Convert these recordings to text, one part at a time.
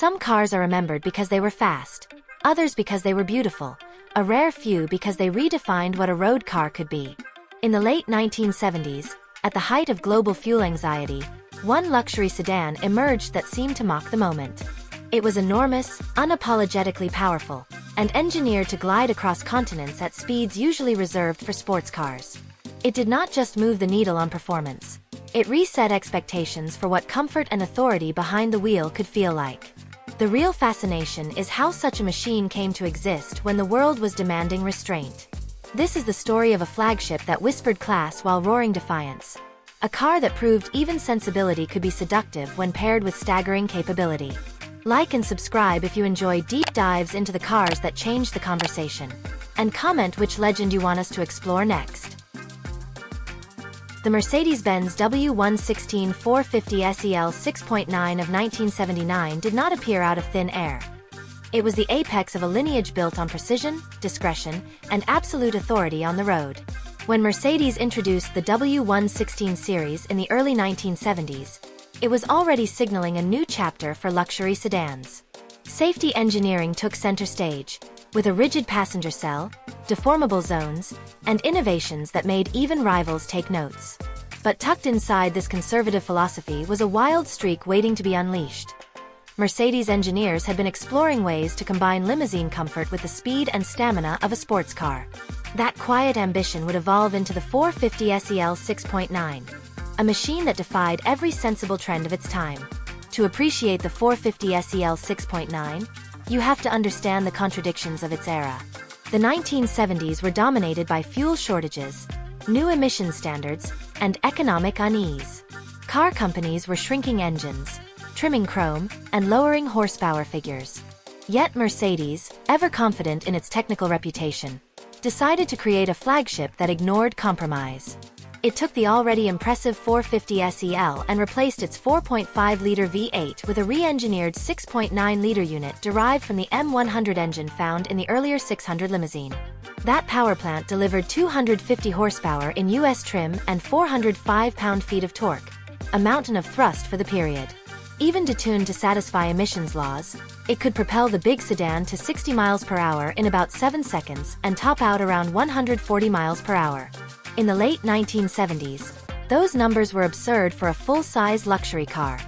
Some cars are remembered because they were fast, others because they were beautiful, a rare few because they redefined what a road car could be. In the late 1970s, at the height of global fuel anxiety, one luxury sedan emerged that seemed to mock the moment. It was enormous, unapologetically powerful, and engineered to glide across continents at speeds usually reserved for sports cars. It did not just move the needle on performance. It reset expectations for what comfort and authority behind the wheel could feel like. The real fascination is how such a machine came to exist when the world was demanding restraint. This is the story of a flagship that whispered class while roaring defiance. A car that proved even sensibility could be seductive when paired with staggering capability. Like and subscribe if you enjoy deep dives into the cars that changed the conversation. And comment which legend you want us to explore next. The Mercedes-Benz W116 450 SEL 6.9 of 1979 did not appear out of thin air. It was the apex of a lineage built on precision, discretion, and absolute authority on the road. When Mercedes introduced the W116 series in the early 1970s, it was already signaling a new chapter for luxury sedans. Safety engineering took center stage, with a rigid passenger cell, deformable zones, and innovations that made even rivals take notes. But tucked inside this conservative philosophy was a wild streak waiting to be unleashed. Mercedes engineers had been exploring ways to combine limousine comfort with the speed and stamina of a sports car. That quiet ambition would evolve into the 450 SEL 6.9, a machine that defied every sensible trend of its time. To appreciate the 450 SEL 6.9, you have to understand the contradictions of its era. The 1970s were dominated by fuel shortages, new emission standards, and economic unease. Car companies were shrinking engines, trimming chrome, and lowering horsepower figures. Yet Mercedes, ever confident in its technical reputation, decided to create a flagship that ignored compromise. It took the already impressive 450 SEL and replaced its 4.5-liter V8 with a re-engineered 6.9-liter unit derived from the M100 engine found in the earlier 600 limousine. That power plant delivered 250 horsepower in US trim and 405 pound-feet of torque, a mountain of thrust for the period. Even detuned to satisfy emissions laws, it could propel the big sedan to 60 miles per hour in about 7 seconds and top out around 140 miles per hour. In the late 1970s, those numbers were absurd for a full-size luxury car.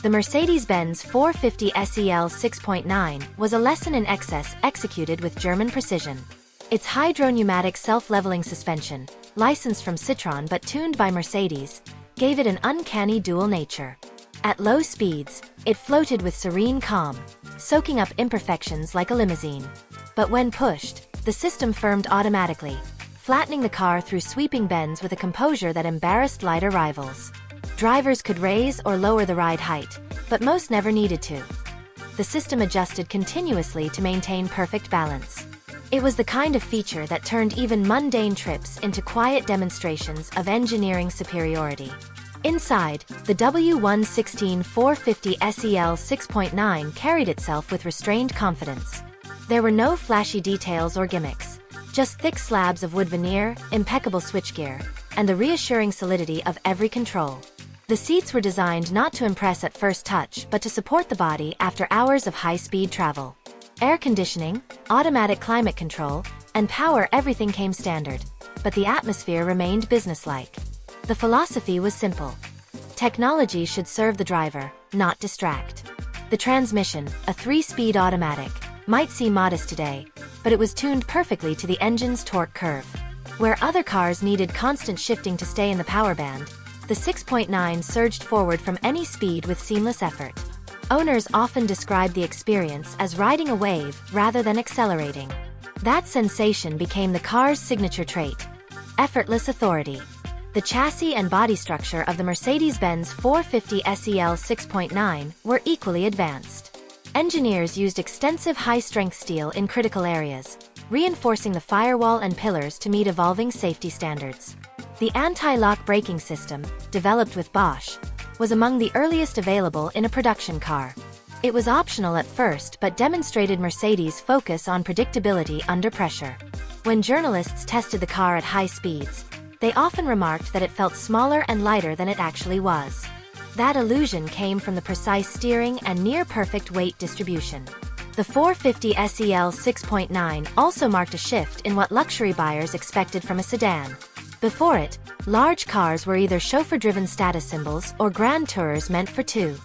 The Mercedes-Benz 450 SEL 6.9 was a lesson in excess executed with German precision. Its hydropneumatic self-leveling suspension, licensed from Citroën but tuned by Mercedes, gave it an uncanny dual nature. At low speeds, it floated with serene calm, soaking up imperfections like a limousine. But when pushed, the system firmed automatically, flattening the car through sweeping bends with a composure that embarrassed lighter rivals. Drivers could raise or lower the ride height, but most never needed to. The system adjusted continuously to maintain perfect balance. It was the kind of feature that turned even mundane trips into quiet demonstrations of engineering superiority. Inside, the W116 450 SEL 6.9 carried itself with restrained confidence. There were no flashy details or gimmicks, just thick slabs of wood veneer, impeccable switchgear, and the reassuring solidity of every control. The seats were designed not to impress at first touch but to support the body after hours of high-speed travel. Air conditioning, automatic climate control, and power, everything came standard, but the atmosphere remained businesslike. The philosophy was simple. Technology should serve the driver, not distract. The transmission, a 3-speed automatic, might seem modest today, but it was tuned perfectly to the engine's torque curve. Where other cars needed constant shifting to stay in the power band, the 6.9 surged forward from any speed with seamless effort. Owners often described the experience as riding a wave rather than accelerating. That sensation became the car's signature trait: effortless authority. The chassis and body structure of the Mercedes-Benz 450 SEL 6.9 were equally advanced. Engineers used extensive high-strength steel in critical areas, reinforcing the firewall and pillars to meet evolving safety standards. The anti-lock braking system, developed with Bosch, was among the earliest available in a production car. It was optional at first but demonstrated Mercedes' focus on predictability under pressure. When journalists tested the car at high speeds, they often remarked that it felt smaller and lighter than it actually was. That illusion came from the precise steering and near-perfect weight distribution. The 450 SEL 6.9 also marked a shift in what luxury buyers expected from a sedan. Before it, large cars were either chauffeur-driven status symbols or grand tourers meant for two.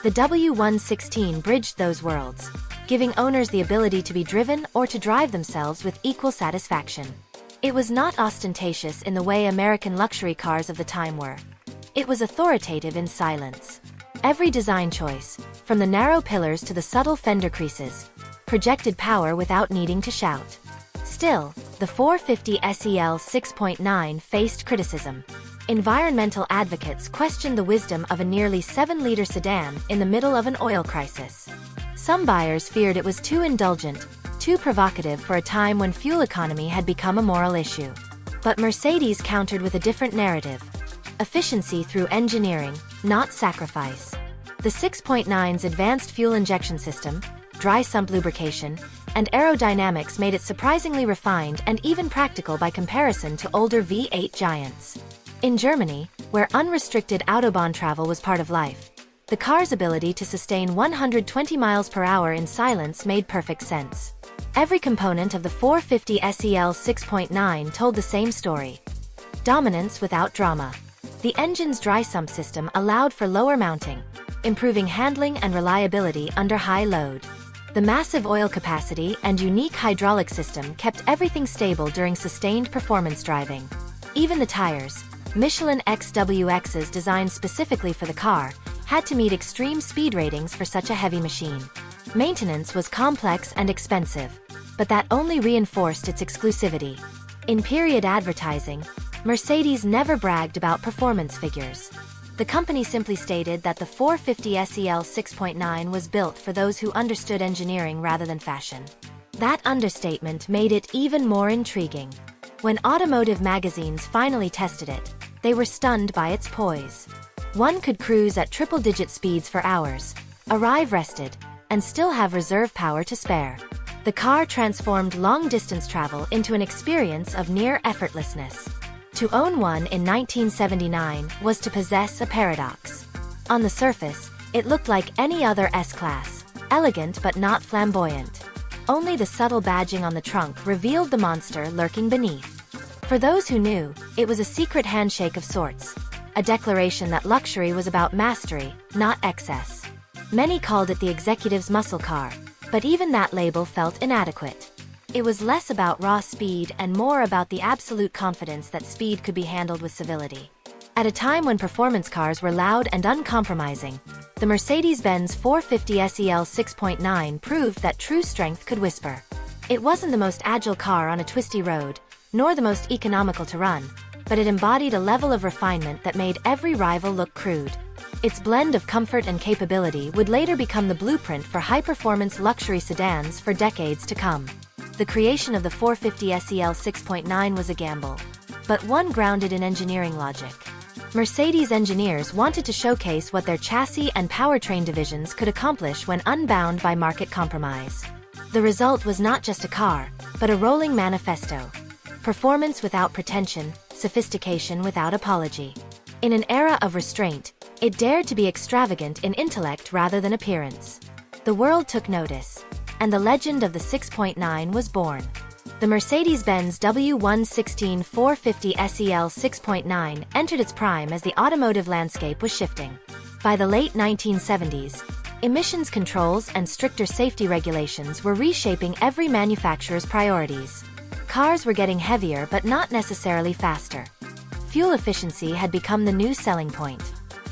The W116 bridged those worlds, giving owners the ability to be driven or to drive themselves with equal satisfaction. It was not ostentatious in the way American luxury cars of the time were. It was authoritative in silence. Every design choice, from the narrow pillars to the subtle fender creases, projected power without needing to shout. Still, the 450 SEL 6.9 faced criticism. Environmental advocates questioned the wisdom of a nearly 7-liter sedan in the middle of an oil crisis. Some buyers feared it was too indulgent, too provocative for a time when fuel economy had become a moral issue. But Mercedes countered with a different narrative. Efficiency through engineering, not sacrifice. The 6.9's advanced fuel injection system, dry sump lubrication, and aerodynamics made it surprisingly refined and even practical by comparison to older V8 giants. In Germany, where unrestricted Autobahn travel was part of life, the car's ability to sustain 120 miles per hour in silence made perfect sense. Every component of the 450 SEL 6.9 told the same story. Dominance without drama. The engine's dry sump system allowed for lower mounting, improving handling and reliability under high load. The massive oil capacity and unique hydraulic system kept everything stable during sustained performance driving. Even the tires, Michelin XWXs designed specifically for the car, had to meet extreme speed ratings for such a heavy machine. Maintenance was complex and expensive, but that only reinforced its exclusivity. In period advertising, Mercedes never bragged about performance figures. The company simply stated that the 450 SEL 6.9 was built for those who understood engineering rather than fashion. That understatement made it even more intriguing. When automotive magazines finally tested it, they were stunned by its poise. One could cruise at triple-digit speeds for hours, arrive rested, and still have reserve power to spare. The car transformed long-distance travel into an experience of near effortlessness. To own one in 1979 was to possess a paradox. On the surface, it looked like any other S-Class, elegant but not flamboyant. Only the subtle badging on the trunk revealed the monster lurking beneath. For those who knew, it was a secret handshake of sorts, a declaration that luxury was about mastery, not excess. Many called it the executive's muscle car, but even that label felt inadequate. It was less about raw speed and more about the absolute confidence that speed could be handled with civility. At a time when performance cars were loud and uncompromising, the Mercedes-Benz 450 SEL 6.9 proved that true strength could whisper. It wasn't the most agile car on a twisty road, nor the most economical to run, but it embodied a level of refinement that made every rival look crude. Its blend of comfort and capability would later become the blueprint for high-performance luxury sedans for decades to come. The creation of the 450 SEL 6.9 was a gamble, but one grounded in engineering logic. Mercedes engineers wanted to showcase what their chassis and powertrain divisions could accomplish when unbound by market compromise. The result was not just a car, but a rolling manifesto. Performance without pretension, sophistication without apology. In an era of restraint, it dared to be extravagant in intellect rather than appearance. The world took notice, and the legend of the 6.9 was born. The Mercedes-Benz W116 450 SEL 6.9 entered its prime as the automotive landscape was shifting. By the late 1970s, emissions controls and stricter safety regulations were reshaping every manufacturer's priorities. Cars were getting heavier but not necessarily faster. Fuel efficiency had become the new selling point.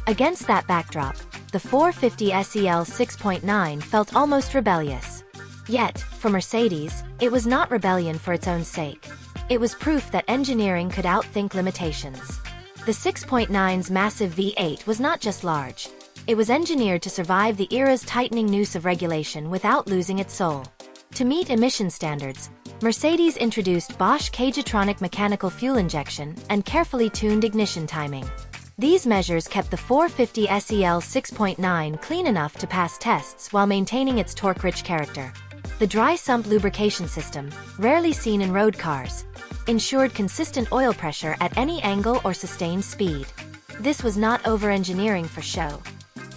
Against that backdrop, the 450 SEL 6.9 felt almost rebellious. Yet, for Mercedes, it was not rebellion for its own sake. It was proof that engineering could outthink limitations. The 6.9's massive V8 was not just large. It was engineered to survive the era's tightening noose of regulation without losing its soul. To meet emission standards, Mercedes introduced Bosch Cagetronic mechanical fuel injection and carefully tuned ignition timing. These measures kept the 450 SEL 6.9 clean enough to pass tests while maintaining its torque-rich character. The dry sump lubrication system, rarely seen in road cars, ensured consistent oil pressure at any angle or sustained speed. This was not over-engineering for show.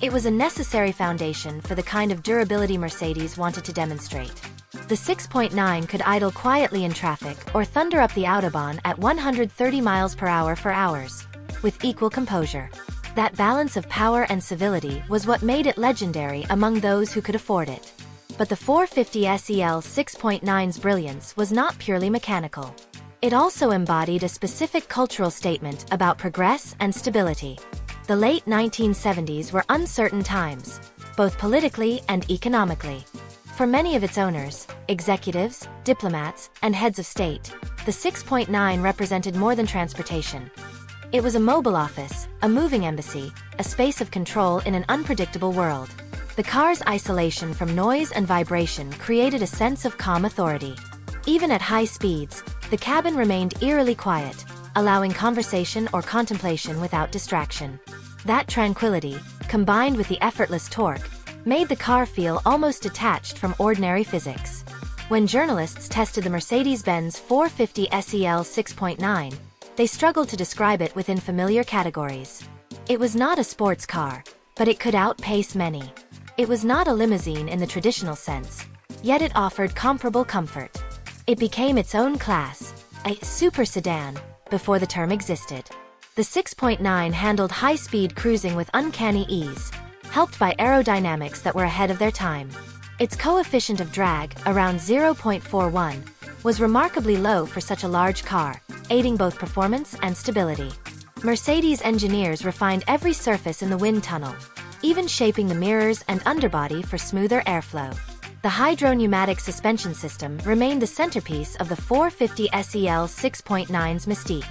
It was a necessary foundation for the kind of durability Mercedes wanted to demonstrate. The 6.9 could idle quietly in traffic or thunder up the Autobahn at 130 miles per hour for hours, with equal composure. That balance of power and civility was what made it legendary among those who could afford it. But the 450 SEL 6.9's brilliance was not purely mechanical. It also embodied a specific cultural statement about progress and stability. The late 1970s were uncertain times, both politically and economically. For many of its owners, executives, diplomats, and heads of state, the 6.9 represented more than transportation. It was a mobile office, a moving embassy, a space of control in an unpredictable world. The car's isolation from noise and vibration created a sense of calm authority. Even at high speeds, the cabin remained eerily quiet, allowing conversation or contemplation without distraction. That tranquility, combined with the effortless torque, made the car feel almost detached from ordinary physics. When journalists tested the Mercedes-Benz 450 SEL 6.9, they struggled to describe it within familiar categories. It was not a sports car, but it could outpace many. It was not a limousine in the traditional sense, yet it offered comparable comfort. It became its own class, a super sedan, before the term existed. The 6.9 handled high-speed cruising with uncanny ease, helped by aerodynamics that were ahead of their time. Its coefficient of drag, around 0.41, was remarkably low for such a large car, aiding both performance and stability. Mercedes engineers refined every surface in the wind tunnel, even shaping the mirrors and underbody for smoother airflow. The hydropneumatic suspension system remained the centerpiece of the 450 SEL 6.9's mystique.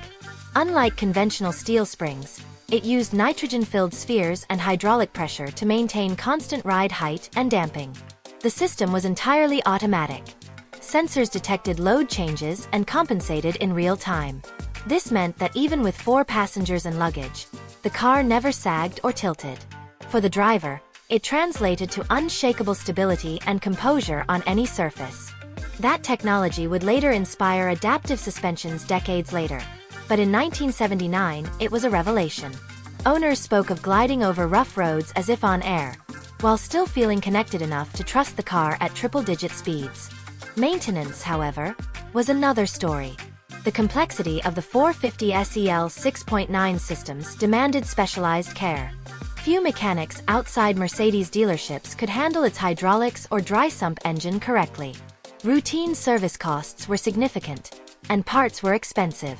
Unlike conventional steel springs, it used nitrogen-filled spheres and hydraulic pressure to maintain constant ride height and damping. The system was entirely automatic. Sensors detected load changes and compensated in real time. This meant that even with 4 passengers and luggage, the car never sagged or tilted. For the driver, it translated to unshakable stability and composure on any surface. That technology would later inspire adaptive suspensions decades later. But in 1979, it was a revelation. Owners spoke of gliding over rough roads as if on air, while still feeling connected enough to trust the car at triple-digit speeds. Maintenance, however, was another story. The complexity of the 450 SEL 6.9 systems demanded specialized care. Few mechanics outside Mercedes dealerships could handle its hydraulics or dry sump engine correctly. Routine service costs were significant, and parts were expensive.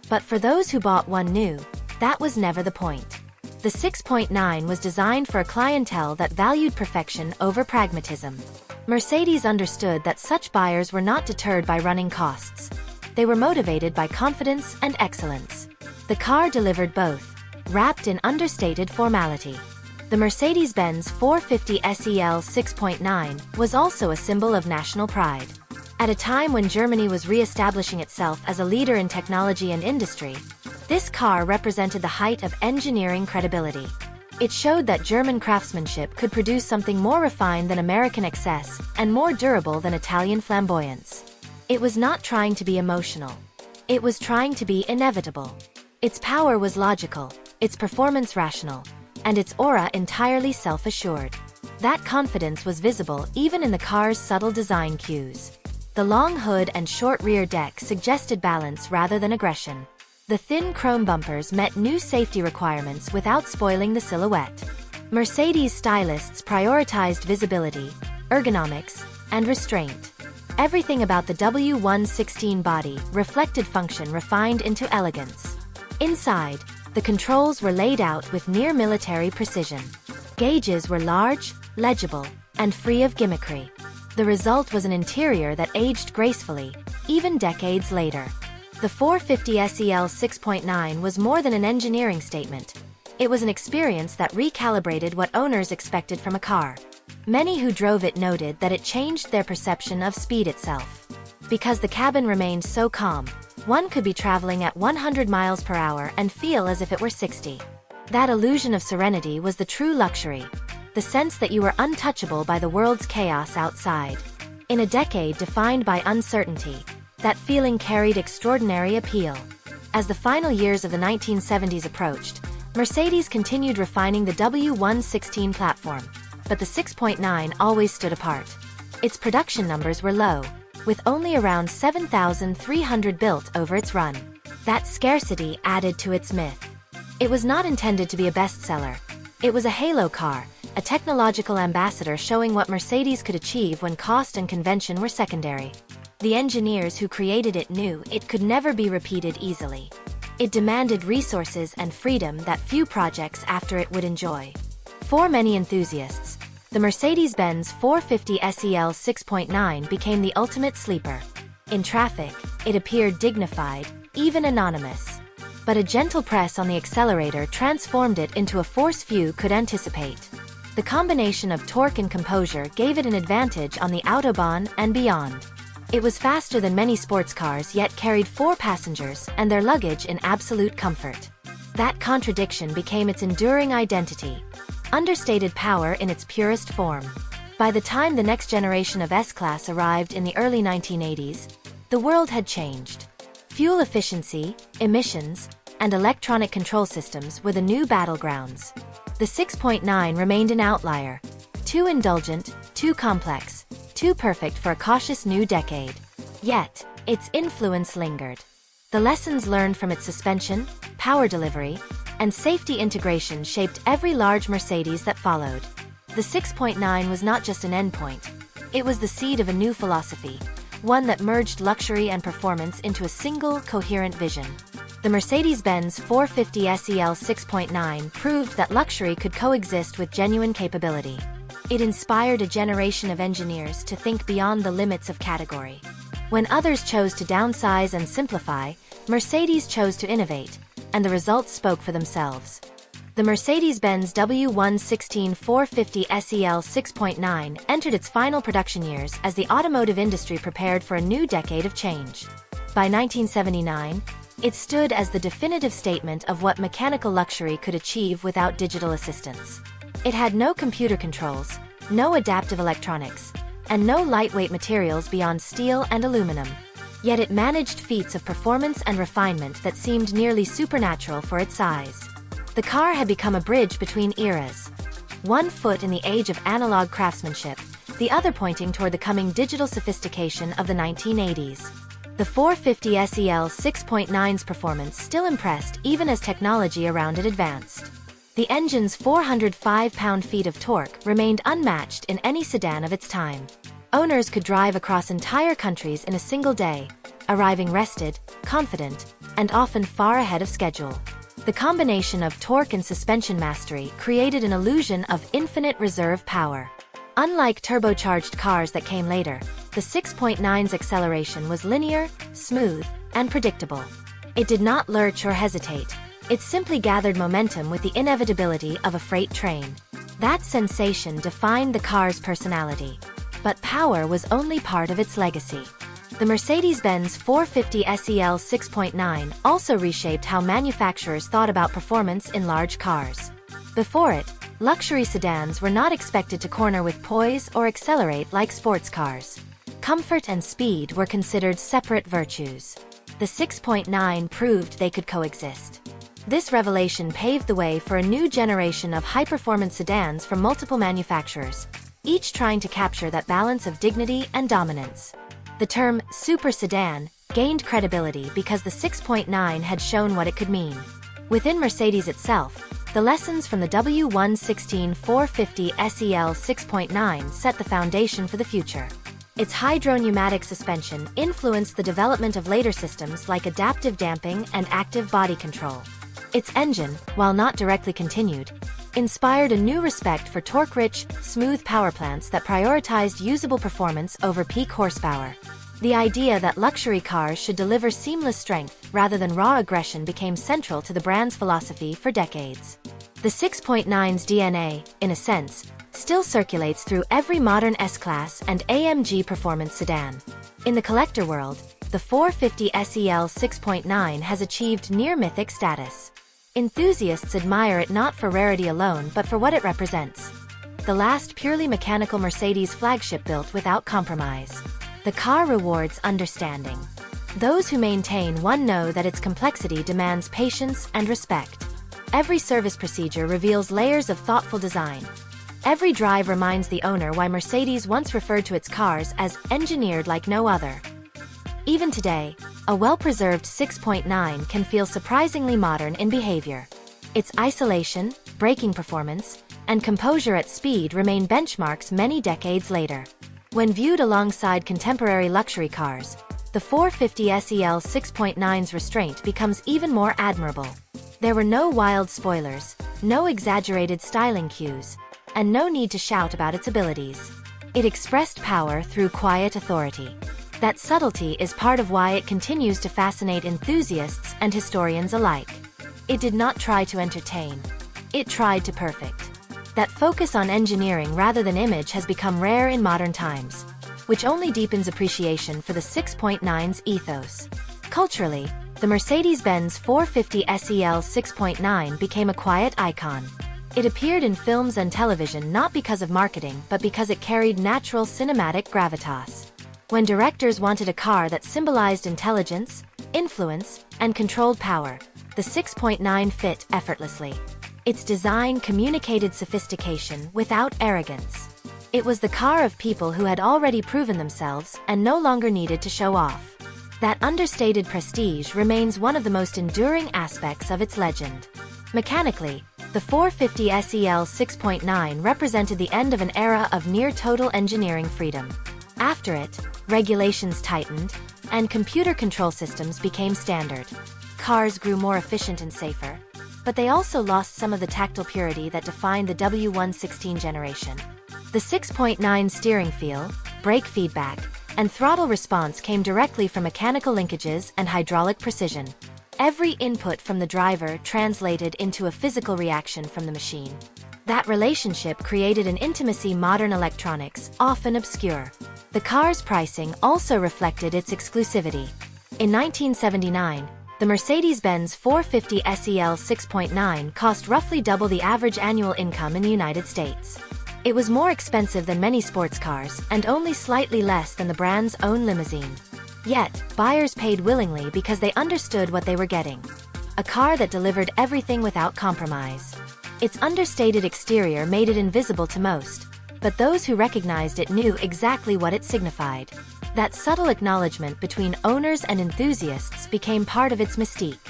But for those who bought one new, that was never the point. The 6.9 was designed for a clientele that valued perfection over pragmatism. Mercedes understood that such buyers were not deterred by running costs. They were motivated by confidence and excellence. The car delivered both, wrapped in understated formality. The Mercedes-Benz 450 SEL 6.9 was also a symbol of national pride. At a time when Germany was re-establishing itself as a leader in technology and industry, this car represented the height of engineering credibility. It showed that German craftsmanship could produce something more refined than American excess and more durable than Italian flamboyance. It was not trying to be emotional. It was trying to be inevitable. Its power was logical, its performance rational, and its aura entirely self-assured. That confidence was visible even in the car's subtle design cues. The long hood and short rear deck suggested balance rather than aggression. The thin chrome bumpers met new safety requirements without spoiling the silhouette. Mercedes stylists prioritized visibility, ergonomics, and restraint. Everything about the W116 body reflected function refined into elegance. Inside, the controls were laid out with near-military precision. Gauges were large, legible, and free of gimmickry. The result was an interior that aged gracefully, even decades later. The 450 SEL 6.9 was more than an engineering statement. It was an experience that recalibrated what owners expected from a car. Many who drove it noted that it changed their perception of speed itself. Because the cabin remained so calm, one could be traveling at 100 miles per hour and feel as if it were 60. That illusion of serenity was the true luxury, the sense that you were untouchable by the world's chaos outside. In a decade defined by uncertainty, that feeling carried extraordinary appeal. As the final years of the 1970s approached, Mercedes continued refining the W116 platform, but the 6.9 always stood apart. Its production numbers were low, with only around 7,300 built over its run. That scarcity added to its myth. It was not intended to be a bestseller. It was a halo car, a technological ambassador showing what Mercedes could achieve when cost and convention were secondary. The engineers who created it knew it could never be repeated easily. It demanded resources and freedom that few projects after it would enjoy. For many enthusiasts, the Mercedes-Benz 450 SEL 6.9 became the ultimate sleeper. In traffic, it appeared dignified, even anonymous. But a gentle press on the accelerator transformed it into a force few could anticipate. The combination of torque and composure gave it an advantage on the autobahn and beyond. It was faster than many sports cars yet carried 4 passengers and their luggage in absolute comfort. That contradiction became its enduring identity. Understated power in its purest form. By the time the next generation of S-Class arrived in the early 1980s, the world had changed. Fuel efficiency, emissions, and electronic control systems were the new battlegrounds. The 6.9 remained an outlier. Too indulgent, too complex, too perfect for a cautious new decade. Yet, its influence lingered. The lessons learned from its suspension, power delivery, and safety integration shaped every large Mercedes that followed. The 6.9 was not just an endpoint. It was the seed of a new philosophy, one that merged luxury and performance into a single, coherent vision. The Mercedes-Benz 450 SEL 6.9 proved that luxury could coexist with genuine capability. It inspired a generation of engineers to think beyond the limits of category. When others chose to downsize and simplify, Mercedes chose to innovate, and the results spoke for themselves. The Mercedes-Benz W116 450 SEL 6.9 entered its final production years as the automotive industry prepared for a new decade of change. By 1979, it stood as the definitive statement of what mechanical luxury could achieve without digital assistance. It had no computer controls, no adaptive electronics, and no lightweight materials beyond steel and aluminum. Yet it managed feats of performance and refinement that seemed nearly supernatural for its size. The car had become a bridge between eras. One foot in the age of analog craftsmanship, the other pointing toward the coming digital sophistication of the 1980s. The 450 SEL 6.9's performance still impressed even as technology around it advanced. The engine's 405 pound-feet of torque remained unmatched in any sedan of its time. Owners could drive across entire countries in a single day, arriving rested, confident, and often far ahead of schedule. The combination of torque and suspension mastery created an illusion of infinite reserve power. Unlike turbocharged cars that came later, the 6.9's acceleration was linear, smooth, and predictable. It did not lurch or hesitate. It simply gathered momentum with the inevitability of a freight train. That sensation defined the car's personality. But power was only part of its legacy. The Mercedes-Benz 450 SEL 6.9 also reshaped how manufacturers thought about performance in large cars. Before it, luxury sedans were not expected to corner with poise or accelerate like sports cars. Comfort and speed were considered separate virtues. The 6.9 proved they could coexist. This revelation paved the way for a new generation of high-performance sedans from multiple manufacturers, each trying to capture that balance of dignity and dominance. The term super sedan gained credibility because the 6.9 had shown what it could mean. Within Mercedes itself, the lessons from the W116 450 SEL 6.9 set the foundation for the future. Its hydropneumatic suspension influenced the development of later systems like adaptive damping and active body control. Its engine, while not directly continued, inspired a new respect for torque-rich, smooth power plants that prioritized usable performance over peak horsepower. The idea that luxury cars should deliver seamless strength rather than raw aggression became central to the brand's philosophy for decades. The 6.9's DNA, in a sense, still circulates through every modern S-Class and AMG performance sedan. In the collector world, the 450 SEL 6.9 has achieved near-mythic status. Enthusiasts admire it not for rarity alone but for what it represents. The last purely mechanical Mercedes flagship built without compromise. The car rewards understanding. Those who maintain one know that its complexity demands patience and respect. Every service procedure reveals layers of thoughtful design. Every drive reminds the owner why Mercedes once referred to its cars as engineered like no other. Even today, a well-preserved 6.9 can feel surprisingly modern in behavior. Its isolation, braking performance, and composure at speed remain benchmarks many decades later. When viewed alongside contemporary luxury cars, the 450 SEL 6.9's restraint becomes even more admirable. There were no wild spoilers, no exaggerated styling cues, and no need to shout about its abilities. It expressed power through quiet authority. That subtlety is part of why it continues to fascinate enthusiasts and historians alike. It did not try to entertain. It tried to perfect. That focus on engineering rather than image has become rare in modern times, which only deepens appreciation for the 6.9's ethos. Culturally, the Mercedes-Benz 450 SEL 6.9 became a quiet icon. It appeared in films and television not because of marketing but because it carried natural cinematic gravitas. When directors wanted a car that symbolized intelligence, influence, and controlled power, the 6.9 fit effortlessly. Its design communicated sophistication without arrogance. It was the car of people who had already proven themselves and no longer needed to show off. That understated prestige remains one of the most enduring aspects of its legend. Mechanically, the 450 SEL 6.9 represented the end of an era of near-total engineering freedom. After it, regulations tightened, and computer control systems became standard. Cars grew more efficient and safer, but they also lost some of the tactile purity that defined the W116 generation. The 6.9 steering feel, brake feedback, and throttle response came directly from mechanical linkages and hydraulic precision. Every input from the driver translated into a physical reaction from the machine. That relationship created an intimacy modern electronics often obscure. The car's pricing also reflected its exclusivity. In 1979, the Mercedes-Benz 450 SEL 6.9 cost roughly double the average annual income in the United States. It was more expensive than many sports cars and only slightly less than the brand's own limousine. Yet, buyers paid willingly because they understood what they were getting. A car that delivered everything without compromise. Its understated exterior made it invisible to most, but those who recognized it knew exactly what it signified. That subtle acknowledgement between owners and enthusiasts became part of its mystique.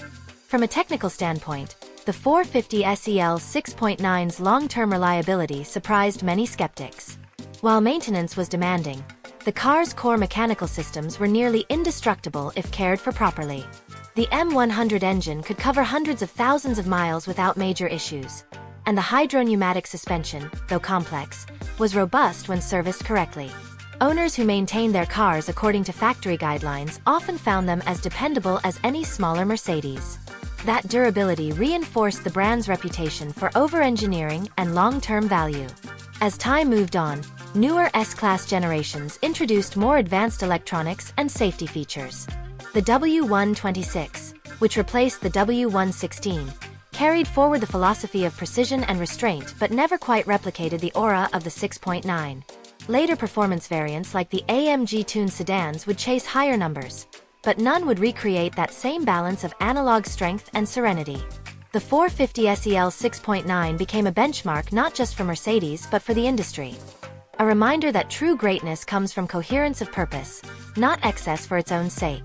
From a technical standpoint, the 450 SEL 6.9's long-term reliability surprised many skeptics. While maintenance was demanding, the car's core mechanical systems were nearly indestructible if cared for properly. The M100 engine could cover hundreds of thousands of miles without major issues, and the hydropneumatic suspension, though complex, was robust when serviced correctly. Owners who maintained their cars according to factory guidelines often found them as dependable as any smaller Mercedes. That durability reinforced the brand's reputation for over-engineering and long-term value. As time moved on, newer S-Class generations introduced more advanced electronics and safety features. The W126, which replaced the W116, carried forward the philosophy of precision and restraint but never quite replicated the aura of the 6.9. Later performance variants like the AMG tuned sedans would chase higher numbers, but none would recreate that same balance of analog strength and serenity. The 450 SEL 6.9 became a benchmark not just for Mercedes but for the industry. A reminder that true greatness comes from coherence of purpose, not excess for its own sake.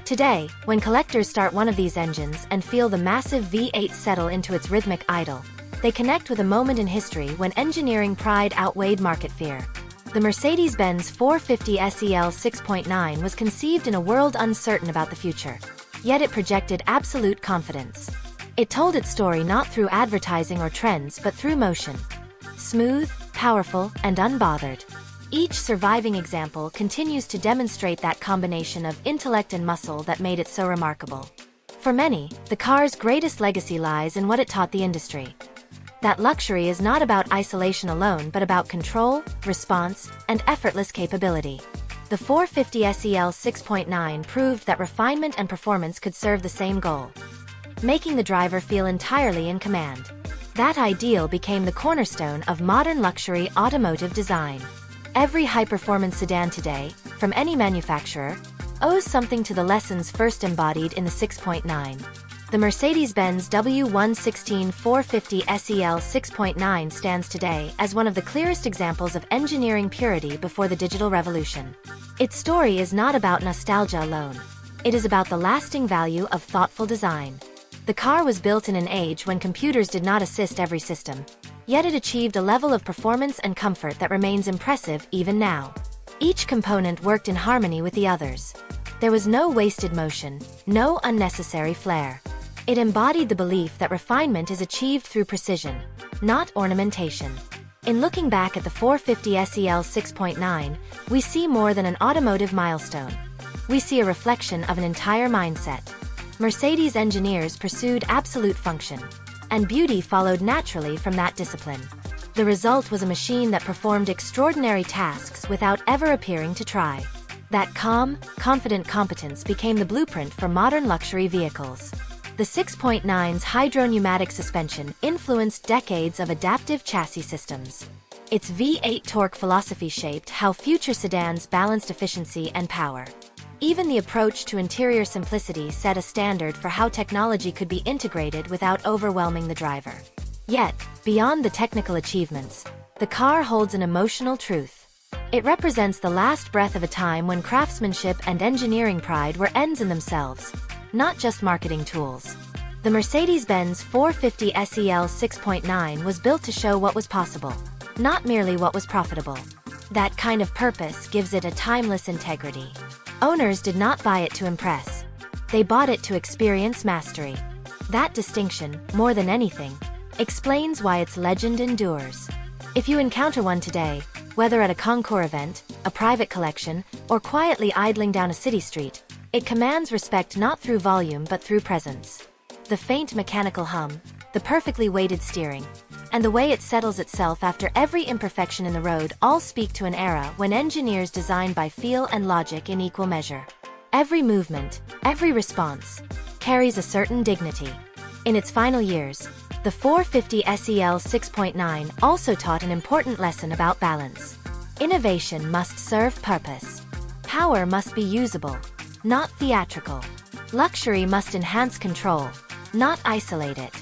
Today, when collectors start one of these engines and feel the massive V8 settle into its rhythmic idle, they connect with a moment in history when engineering pride outweighed market fear. The Mercedes-Benz 450 SEL 6.9 was conceived in a world uncertain about the future, yet it projected absolute confidence. It told its story not through advertising or trends but through motion. Smooth, powerful, and unbothered. Each surviving example continues to demonstrate that combination of intellect and muscle that made it so remarkable. For many, the car's greatest legacy lies in what it taught the industry. That luxury is not about isolation alone but about control, response, and effortless capability. The 450 SEL 6.9 proved that refinement and performance could serve the same goal, making the driver feel entirely in command. That ideal became the cornerstone of modern luxury automotive design. Every high-performance sedan today, from any manufacturer, owes something to the lessons first embodied in the 6.9. The Mercedes-Benz W116 450 SEL 6.9 stands today as one of the clearest examples of engineering purity before the digital revolution. Its story is not about nostalgia alone. It is about the lasting value of thoughtful design. The car was built in an age when computers did not assist every system, yet it achieved a level of performance and comfort that remains impressive even now. Each component worked in harmony with the others. There was no wasted motion, no unnecessary flair. It embodied the belief that refinement is achieved through precision, not ornamentation. In looking back at the 450 SEL 6.9, we see more than an automotive milestone. We see a reflection of an entire mindset. Mercedes engineers pursued absolute function, and beauty followed naturally from that discipline. The result was a machine that performed extraordinary tasks without ever appearing to try. That calm, confident competence became the blueprint for modern luxury vehicles. The 6.9's hydropneumatic suspension influenced decades of adaptive chassis systems. Its V8 torque philosophy shaped how future sedans balanced efficiency and power. Even the approach to interior simplicity set a standard for how technology could be integrated without overwhelming the driver. Yet, beyond the technical achievements, the car holds an emotional truth. It represents the last breath of a time when craftsmanship and engineering pride were ends in themselves, not just marketing tools. The Mercedes-Benz 450 SEL 6.9 was built to show what was possible, not merely what was profitable. That kind of purpose gives it a timeless integrity. Owners did not buy it to impress. They bought it to experience mastery. That distinction, more than anything, explains why its legend endures. If you encounter one today, whether at a concours event, a private collection, or quietly idling down a city street, it commands respect not through volume but through presence. The faint mechanical hum, the perfectly weighted steering, and the way it settles itself after every imperfection in the road all speak to an era when engineers designed by feel and logic in equal measure. Every movement, every response, carries a certain dignity. In its final years, the 450 SEL 6.9 also taught an important lesson about balance. Innovation must serve purpose. Power must be usable, not theatrical. Luxury must enhance control, not isolate it.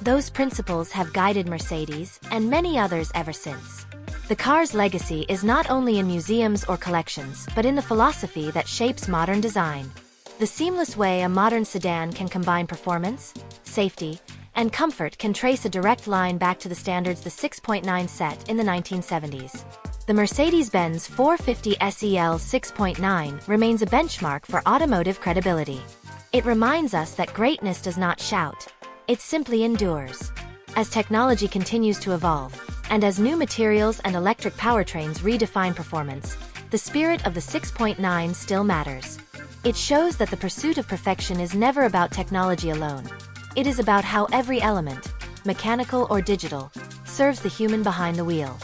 Those principles have guided Mercedes and many others ever since. The car's legacy is not only in museums or collections but in the philosophy that shapes modern design. The seamless way a modern sedan can combine performance, safety, and comfort can trace a direct line back to the standards the 6.9 set in the 1970s. The Mercedes-Benz 450 SEL 6.9 remains a benchmark for automotive credibility. It reminds us that greatness does not shout, it simply endures. As technology continues to evolve, and as new materials and electric powertrains redefine performance, the spirit of the 6.9 still matters. It shows that the pursuit of perfection is never about technology alone. It is about how every element, mechanical or digital, serves the human behind the wheel.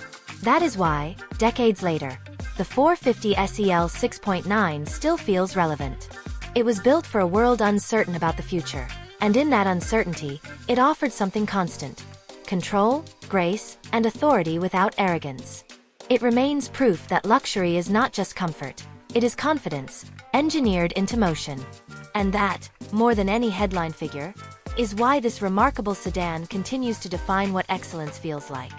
That is why, decades later, the 450 SEL 6.9 still feels relevant. It was built for a world uncertain about the future, and in that uncertainty, it offered something constant: control, grace, and authority without arrogance. It remains proof that luxury is not just comfort, it is confidence, engineered into motion. And that, more than any headline figure, is why this remarkable sedan continues to define what excellence feels like.